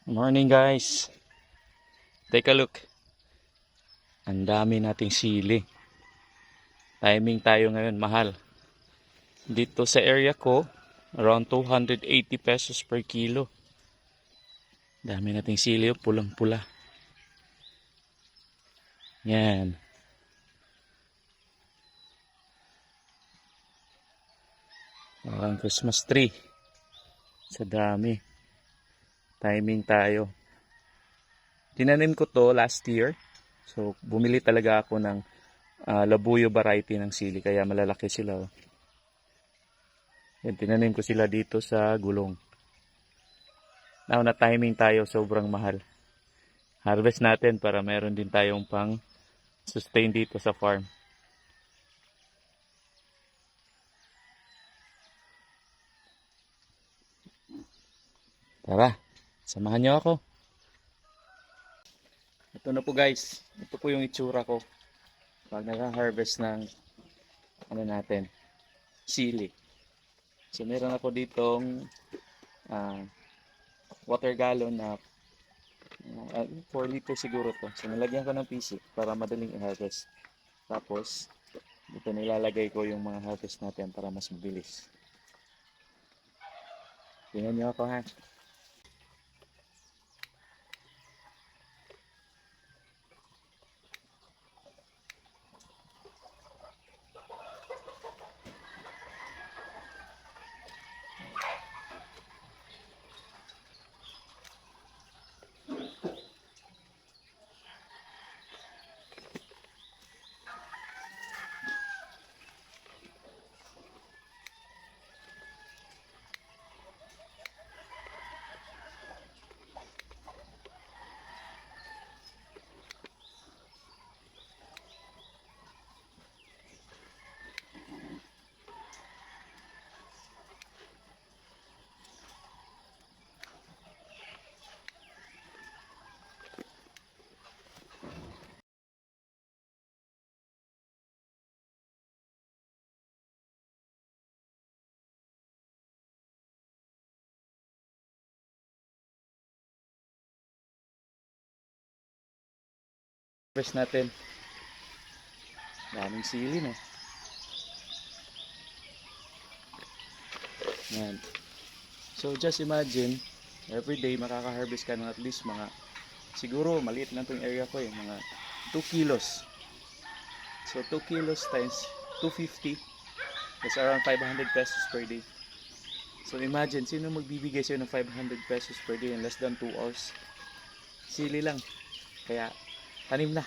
Morning guys. Take a look. Ang dami nating sili. Timing tayo ngayon, mahal. Dito sa area ko, around 280 pesos per kilo. Dami nating sili, pulang-pula. Yan. Parang Christmas tree. Sa dami. Timing tayo. Tinanim ko to last year. So, bumili talaga ako ng labuyo variety ng sili. Kaya malalaki sila. Oh. Yan, tinanim ko sila dito sa gulong. Now na timing tayo, sobrang mahal. Harvest natin para meron din tayong pang sustain dito sa farm. Tara, samahan niyo ako. Ito na po guys. Ito po yung itsura ko pag nag-harvest ng natin, sili. So meron ako ditong water gallon na 4 liters siguro to. So nilagyan ko ng PC para madaling i-harvest. Tapos dito nilalagay ko yung mga harvest natin para mas mabilis. Tingnan niyo ako ha. Harvest natin. Daming sili no. Yan. So just imagine, every day makaka-harvest ka ng at least mga, siguro maliit lang tong area ko eh, mga 2 kilos. So 2 kilos times 250, that's around 500 pesos per day. So imagine, sino magbibigay sa'yo ng 500 pesos per day in less than 2 hours? Sili lang. Kaya, tanim na.